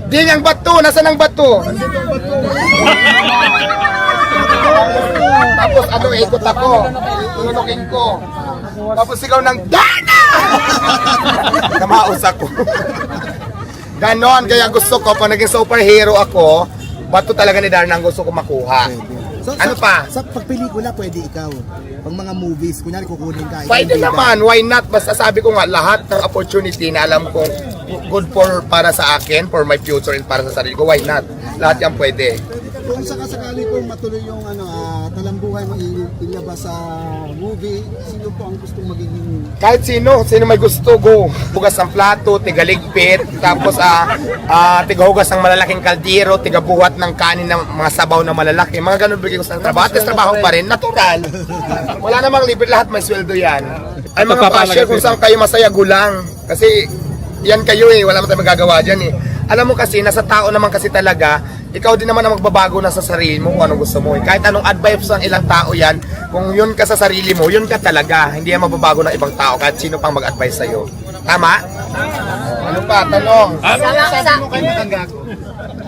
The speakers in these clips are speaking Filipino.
Ding ang bato, nasaan ang bato? Tapos ano, ikot ako. Tunukin ko. Tapos sigaw ng Dana! Namaos ako. Ganon, kaya gusto ko, pag naging superhero ako, bato talaga ni Darna ang gusto ko makuha. So, Ano pa? Sa pagpelikula, pwede ikaw. Pag mga movies, kunyari kukunin ka. Pwede naman, why not? Basta sabi ko nga, lahat ng opportunity na alam kong good for para sa akin, for my future and para sa sarili ko, why not? Lahat yan pwede. Kung sakasakali po matuloy yung talambuhay mo ilabas sa movie, sino po ang gustong magiging... Kahit sino may gusto, go. Hugas ng plato, tigaligpit, tapos tigahugas ng malalaking kaldero, tigabuhat ng kanin ng mga sabaw na malalaki. Mga ganun bigay ko sa trabaho. At trabaho pa rin, natural. Wala namang libre, lahat may sweldo yan. Ay mga basher, kung saan kayo masaya, gulang. Kasi yan kayo wala mo tayong magagawa dyan Alam mo kasi, nasa tao naman kasi talaga, ikaw din naman ang magbabago na sa sarili mo kung anong gusto mo. Kahit anong advice ng ilang tao yan, kung yun ka sa sarili mo, yun ka talaga. Hindi yan mababago ng ibang tao kahit sino pang mag-advise sa'yo. Tama? Ano pa? Tanong. Sabi mo kayo makagago.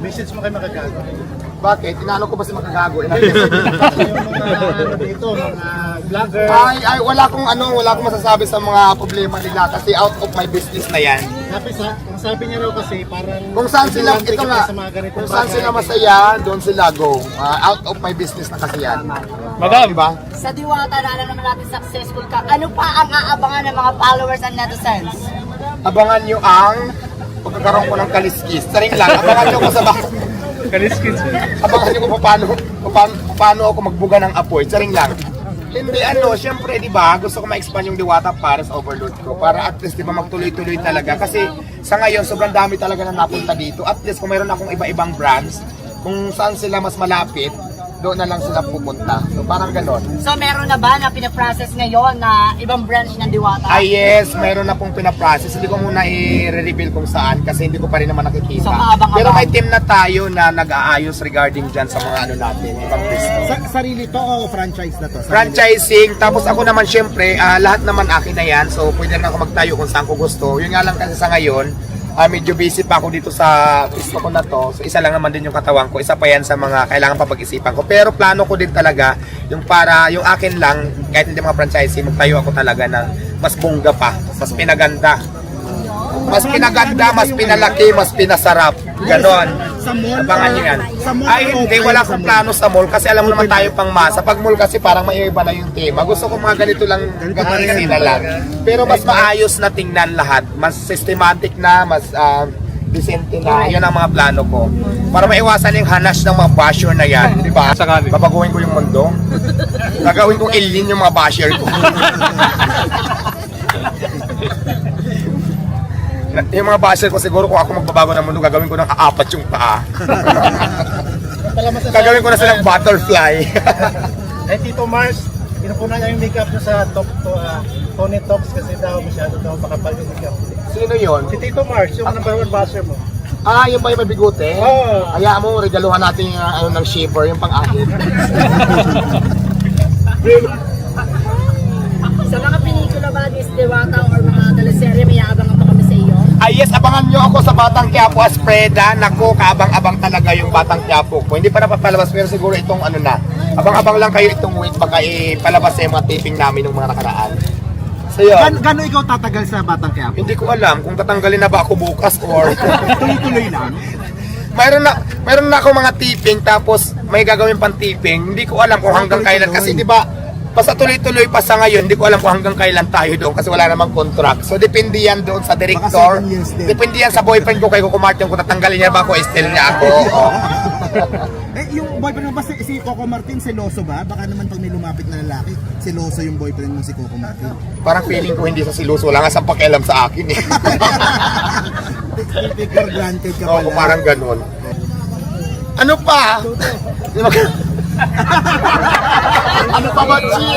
Message mo kayo makagago. Bakit? Inalo ko ba si makagago? Yung mga dito, mga vlogger. Ay, wala akong masasabi sa mga problema nila kasi out of my business na yan. Kung sabi niya raw kasi parang... Kung saan sila, ito nga, kung saan sila masaya, doon sila go. Out of my business na kasi yan. Madam. Diba? Sa Diwata na alam naman natin successful ka, ano pa ang aabangan ng mga followers and netizens? Abangan nyo ang pagkakaroon ko ng kaliskis. Saring lang, abangan nyo ko sa Kaliskis. abangan nyo kung paano ako magbuga ng apoy. Saring lang. Hindi syempre, di ba, gusto ko ma-expand yung Diwata Paris Overload ko para at least, di ba, magtuloy-tuloy talaga. Kasi sa ngayon, sobrang dami talaga na napunta dito. At least, kung mayroon akong iba-ibang brands, kung saan sila mas malapit, doon na lang sila pupunta. So, parang ganon. So meron na ba na pinaprocess ngayon na ibang branch ng Diwata? Yes, mayroon na pong pinaprocess. Hindi ko muna i-reveal kung saan kasi hindi ko pa rin naman nakikita. So, kaabang-abang. Pero may team na tayo na nag-aayos regarding dyan sa mga natin, ibang business. Sarili to o franchise na to? Franchising, tapos ako naman syempre, lahat naman akin na yan. So, pwede na ako magtayo kung saan ko gusto. Yun nga lang kasi sa ngayon, medyo busy pa ako dito sa pisto ko na to. So, isa lang naman din yung katawan ko. Isa pa yan sa mga kailangan pa pag-isipan ko. Pero plano ko din talaga, yung para, yung akin lang, kahit hindi mga franchising, magtayo ako talaga ng mas bongga pa, mas pinaganda. Mas pinaganda, mas pinalaki, mas pinasarap. Ganon. Sa mall? Abangan nyo yan. Sa mall Ay, o hindi, offline wala sa akong mall? plano sa mall kasi alam mo naman tayo pang masa. Pag mall kasi parang may iba na yung tema. Gusto ko mga ganito lang, ganito na lang. Pero mas maayos na tingnan lahat. Mas systematic na, mas decente na. Yun ang mga plano ko. Para maiwasan yung hanas ng mga basher na yan. Di ba? Sakali. Babaguhin ko yung mundo. Gagawin kong alien yung mga basher ko. Yung mga basher ko siguro kung ako magbabago ng mundo, gagawin ko ng aapat yung paa. Gagawin ko na silang butterfly. Tito Mars, pinupunan niya yung makeup niya sa Tony Talks kasi daw masyado daw makapal yung makeup. Sino yon? Si Tito Mars, yung number one basher mo. Yung ba yung may bigote? Oo. Hayaan mo, regaluhan natin yung ng shaper, yung pang-ahit. Sa mga pelikula ba this Diwata or mga teleserye, may aabangan pa kami sa iyo? Yes, abangan nyo ako sa Batang Quiapo Aspreda. Naku, kaabang-abang talaga yung Batang Quiapo ko. Hindi pa napapalabas, pero siguro itong abang-abang lang kayo itong week baka ipalabas yung mga taping namin ng mga nakaraan. So yun, Gano'n ikaw tatagal sa Batang Quiapo? hindi ko alam kung tatanggalin na ba ako bukas or... Tuloy-tuloy lang? mayroon na ako mga tipping tapos may gagawin pang tipping. Hindi ko alam kung hanggang kailan kasi 'di ba? Basta tuloy-tuloy pa sa ngayon, hindi ko alam kung hanggang kailan tayo doon kasi wala namang contract. So depende yan doon sa director. Baka 7 years din. Depende yan sa boyfriend ko kay Coco Martin kung tatanggalin niya ba ako, still niya ako. Yung boyfriend mo ba si Coco Martin, seloso ba? Baka naman pag may lumapit na lalaki, seloso yung boyfriend mo si Coco Martin. Parang feeling ko hindi sa siluso, wala nga sa pakialam sa akin eh. Take for granted ka Oo, pala. parang ganun. Ano pa? Ano pa ba, Chi?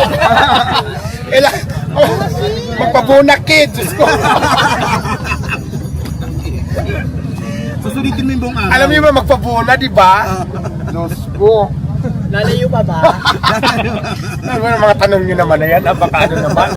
Magpabunak, kid! Diyos ko. Susulitin mo yung buong araw. Alam niyo ba magpabuna, di ba? Diyos ko. Lalayo pa ba? Ano ba mga tanong niyo naman na yan? Baka ano naman?